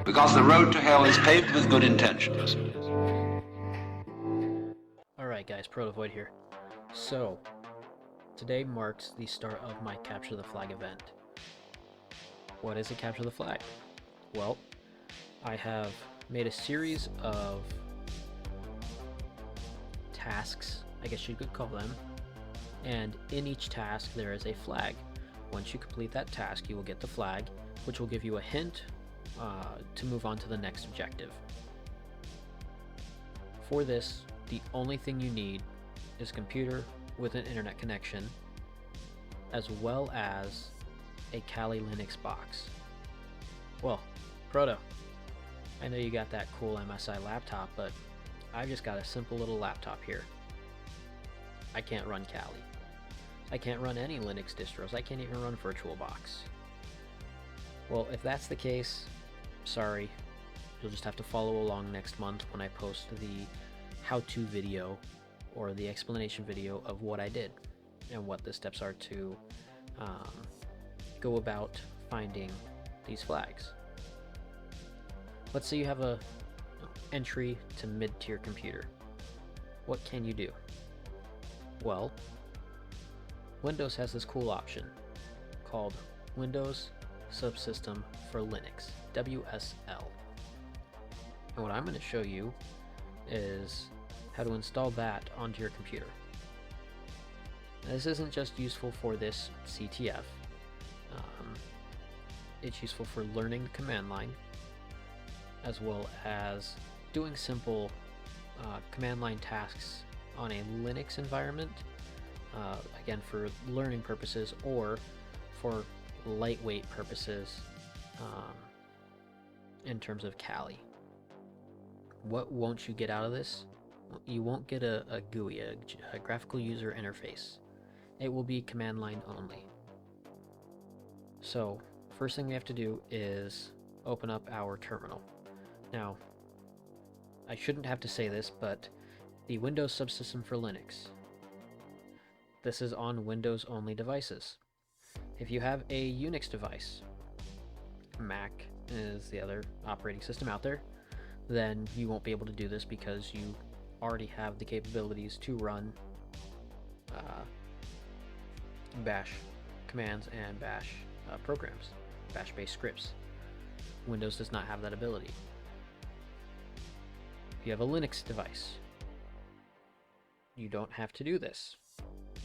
Because the road to hell is paved with good intentions. Alright guys, Protovoid here. So, today marks the start of my Capture the Flag event. What is a Capture the Flag? Well, I have made a series of tasks, I guess you could call them, and in each task there is a flag. Once you complete that task, you will get the flag, which will give you a hint to move on to the next objective. For this, the only thing you need is a computer with an internet connection, as well as a Kali Linux box. Well, Proto, I know you got that cool MSI laptop, but I've just got a simple little laptop here. I can't run Kali. I can't run any Linux distros. I can't even run VirtualBox. Well, if that's the case, sorry. You'll just have to follow along next month when I post the how-to video or the explanation video of what I did and what the steps are to go about finding these flags. Let's say you have a entry to mid-tier computer. What can you do? Well, Windows has this cool option called Windows Subsystem for Linux, WSL. And what I'm going to show you is how to install that onto your computer. Now, this isn't just useful for this CTF, it's useful for learning the command line, as well as doing simple command line tasks on a Linux environment, again for learning purposes or for lightweight purposes in terms of Kali. What won't you get out of this? You won't get a GUI, a graphical user interface. It will be command line only. So, first thing we have to do is open up our terminal. Now, I shouldn't have to say this, but the Windows Subsystem for Linux, this is on Windows only devices. If you have a Unix device, Mac is the other operating system out there, then you won't be able to do this because you already have the capabilities to run bash commands and bash programs, bash-based scripts. Windows does not have that ability. If you have a Linux device, you don't have to do this.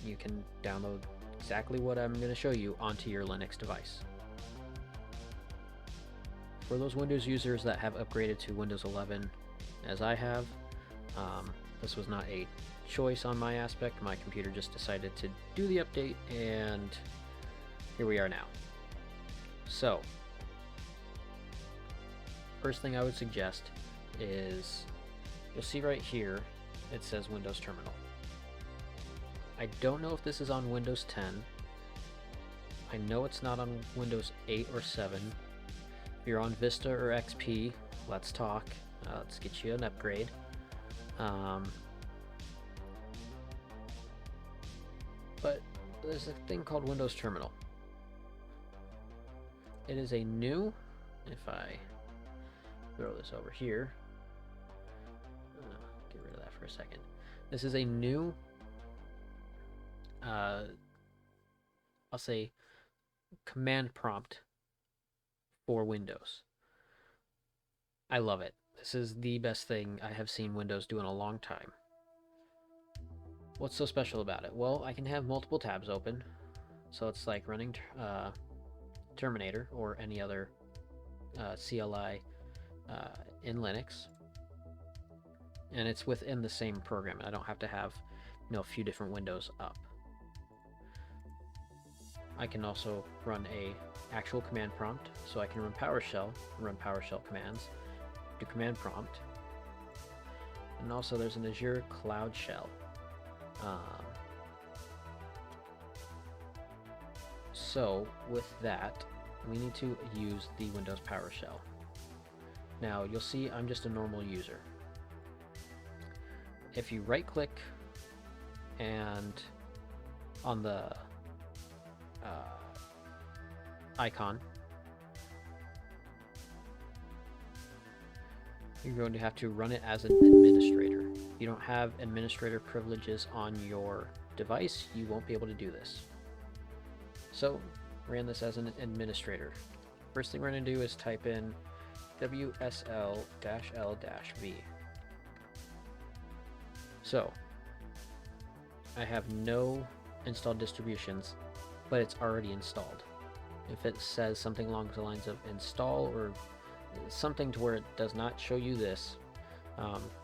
You can download exactly what I'm going to show you onto your Linux device. For those Windows users that have upgraded to Windows 11, as I have, this was not a choice on my aspect. My computer just decided to do the update, and here we are now. So, first thing I would suggest is, you'll see right here, it says Windows Terminal. I don't know if this is on Windows 10. I know it's not on Windows 8 or 7. If you're on Vista or XP, let's talk. Let's get you an upgrade. But there's a thing called Windows Terminal. It is a new, if I throw this over here, get rid of that for a second. This is a new, I'll say, command prompt for Windows. I love it. This is the best thing I have seen Windows do in a long time. What's so special about it? Well, I can have multiple tabs open, so it's like running Terminator or any other CLI in Linux, and it's within the same program. I don't have to have a few different windows up. I can also run a actual command prompt, so I can run PowerShell commands, do command prompt, and also there's an Azure Cloud Shell. So with that, we need to use the Windows PowerShell. Now you'll see I'm just a normal user. If you right click and on the icon, you're going to have to run it as an administrator. If you don't have administrator privileges on your device, you won't be able to do this. So, ran this as an administrator. First thing we're going to do is type in WSL-L-V. So, I have no installed distributions, but it's already installed. If it says something along the lines of install or something to where it does not show you this,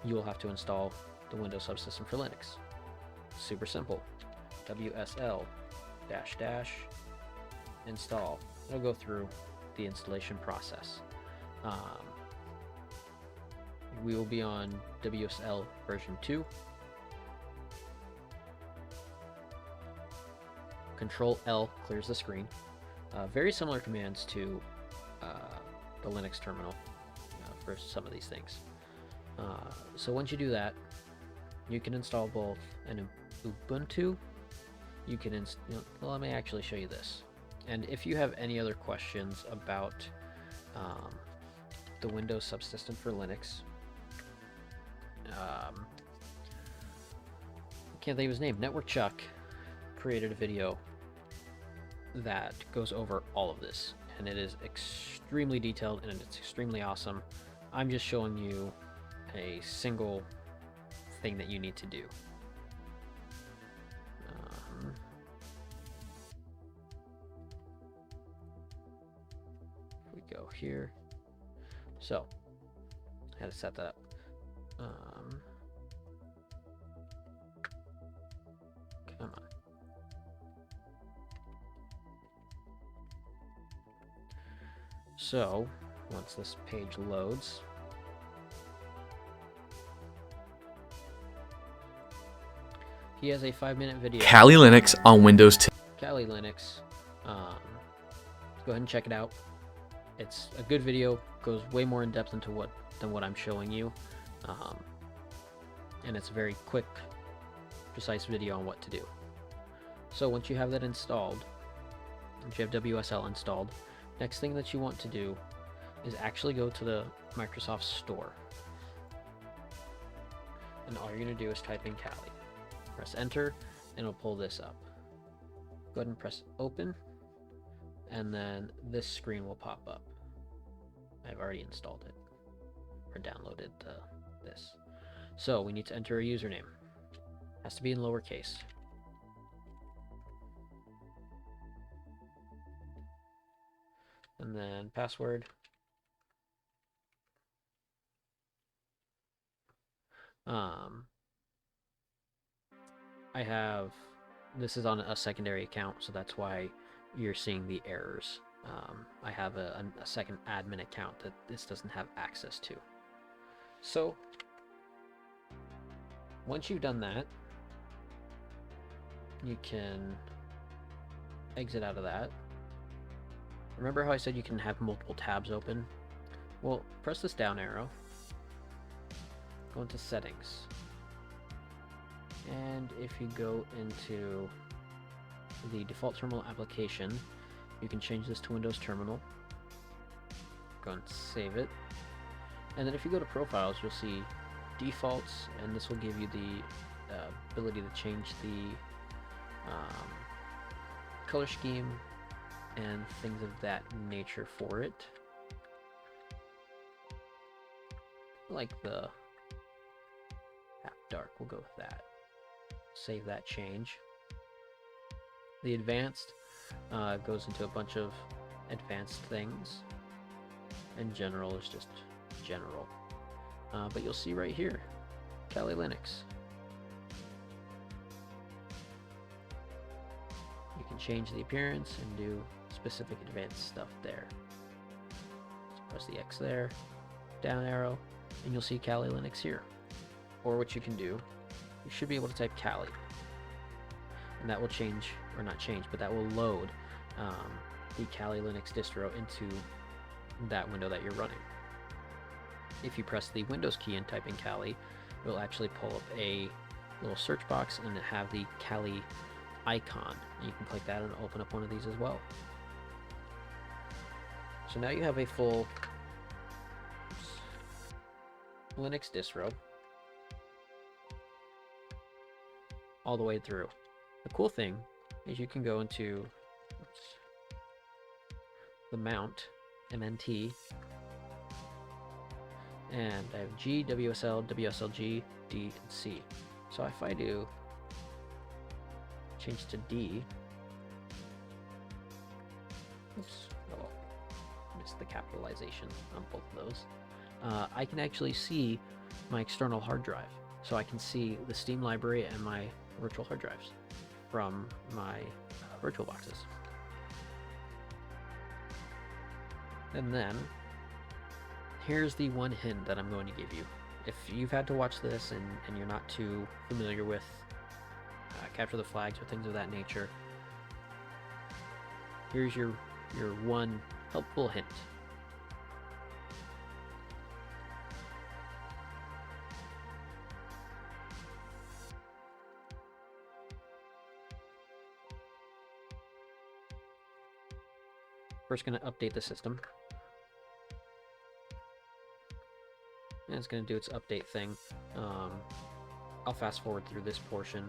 you will have to install the Windows Subsystem for Linux. Super simple. WSL -- install. It'll go through the installation process. We will be on WSL version 2. Control L clears the screen. Very similar commands to the Linux terminal for some of these things. So once you do that, you can install both an Ubuntu. You can well, let me actually show you this. And if you have any other questions about the Windows Subsystem for Linux, I can't think of his name. Network Chuck created a video that goes over all of this, and it is extremely detailed and it's extremely awesome. I'm just showing you a single thing that you need to do. We go here. So I had to set that up. Come on. So once this page loads, he has a 5-minute video. Kali Linux on Windows 10. Kali Linux. Go ahead and check it out. It's a good video. Goes way more in depth into than what I'm showing you, and it's a very quick, precise video on what to do. So once you have that installed, once you have WSL installed, next thing that you want to do is actually go to the Microsoft Store, and all you're going to do is type in Kali. Press enter, and it'll pull this up. Go ahead and press open, and then this screen will pop up. I've already installed it or downloaded this. So we need to enter a username. Has to be in lowercase. And then password. This is on a secondary account, so that's why you're seeing the errors. I have a second admin account that this doesn't have access to. So once you've done that, you can exit out of that. Remember how I said you can have multiple tabs open? Well, press this down arrow, go into settings, and if you go into the default terminal application, you can change this to Windows Terminal. Go and save it. And then if you go to profiles, you'll see defaults, and this will give you the ability to change the color scheme and things of that nature for it. Like the half dark, we'll go with that. Save that change. The advanced goes into a bunch of advanced things, and general is just general. But you'll see right here, Kali Linux. You can change the appearance and do specific advanced stuff there. So press the X there, down arrow, and you'll see Kali Linux here. Or what you can do, you should be able to type Kali, and that will change, or not change, but that will load the Kali Linux distro into that window that you're running. If you press the Windows key and type in Kali, it will actually pull up a little search box and have the Kali icon. And you can click that and open up one of these as well. So now you have a full Linux distro all the way through. The cool thing is you can go into the mount, MNT, and I have G, WSL, WSLG, D, and C. So if I do change to D, oops, oh, missed the capitalization on both of those. I can actually see my external hard drive. So I can see the Steam library and my virtual hard drives from my virtual boxes. And then here's the one hint that I'm going to give you. If you've had to watch this and you're not too familiar with Capture the Flags or things of that nature, here's your one helpful hint. First, going to update the system. And it's going to do its update thing. I'll fast forward through this portion.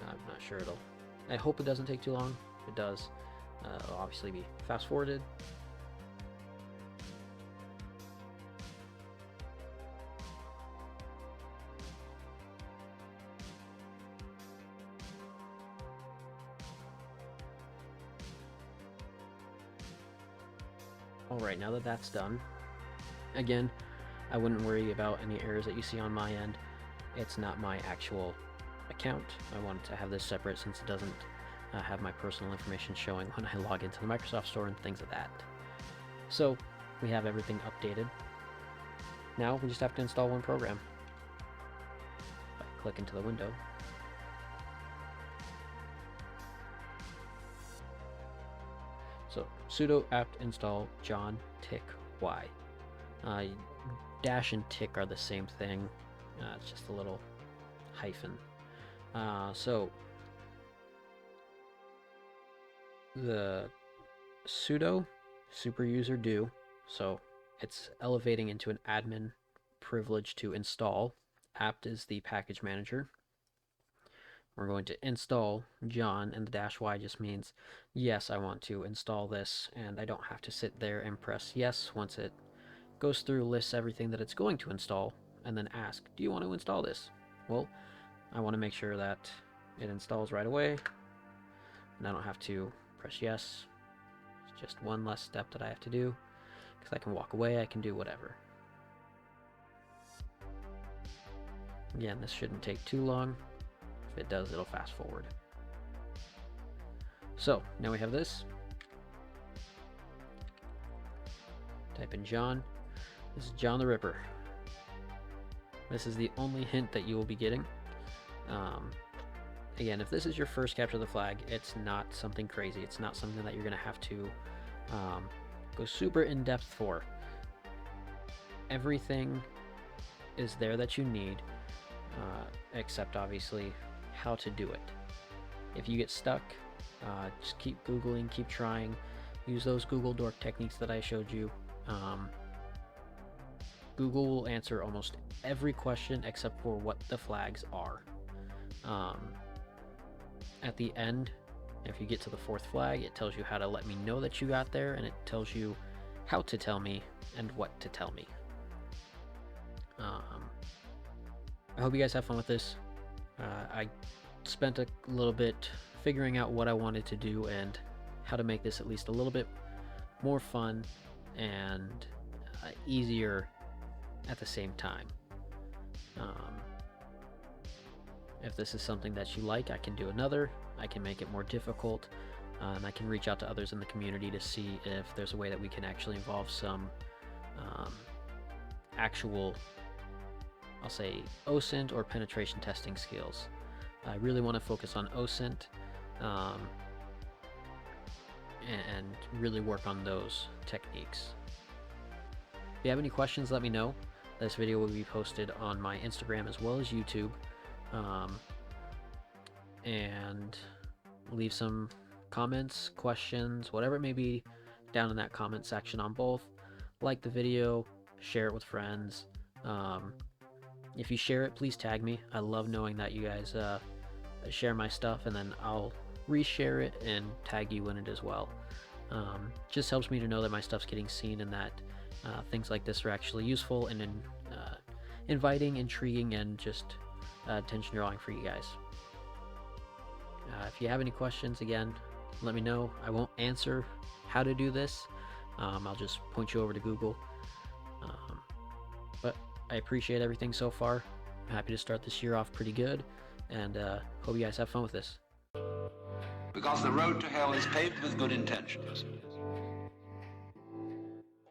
I'm not sure I hope it doesn't take too long. If it does, it'll obviously be fast forwarded. Alright, now that that's done, again, I wouldn't worry about any errors that you see on my end. It's not my actual account. I wanted to have this separate since it doesn't have my personal information showing when I log into the Microsoft Store and things of that. So we have everything updated. Now we just have to install one program. If I click into the window, so sudo apt install John tick y. Dash and tick are the same thing. It's just a little hyphen. So the sudo super user do, so it's elevating into an admin privilege to install. Apt is the package manager. We're going to install John, and the dash y just means yes, I want to install this, and I don't have to sit there and press yes once it goes through, lists everything that it's going to install, and then ask, do you want to install this? Well, I want to make sure that it installs right away, and I don't have to press yes. It's just one less step that I have to do, because I can walk away, I can do whatever. Again, this shouldn't take too long. If it does, it'll fast forward. So, now we have this. Type in John. This is John the Ripper. This is the only hint that you will be getting. Again, if this is your first Capture the Flag, it's not something crazy. It's not something that you're going to have to go super in-depth for. Everything is there that you need, except obviously how to do it. If you get stuck, just keep Googling, keep trying. Use those Google Dork techniques that I showed you. Google will answer almost every question except for what the flags are. At the end, if you get to the fourth flag, it tells you how to let me know that you got there, and it tells you how to tell me and what to tell me. I hope you guys have fun with this. I spent a little bit figuring out what I wanted to do and how to make this at least a little bit more fun and easier at the same time. If this is something that you like, I can do another. I can make it more difficult, and I can reach out to others in the community to see if there's a way that we can actually involve some actual, I'll say, OSINT or penetration testing skills. I really want to focus on OSINT and really work on those techniques. If you have any questions, let me know. This video will be posted on my Instagram as well as YouTube. And leave some comments, questions, whatever it may be, down in that comment section on both. Like the video, share it with friends. If you share it, please tag me. I love knowing that you guys share my stuff, and then I'll reshare it and tag you in it as well. Just helps me to know that my stuff's getting seen and that things like this are actually useful and inviting, intriguing, and just attention drawing for you guys. If you have any questions, again, let me know. I won't answer how to do this. I'll just point you over to Google. But I appreciate everything so far. I'm happy to start this year off pretty good, and hope you guys have fun with this. Because the road to hell is paved with good intentions.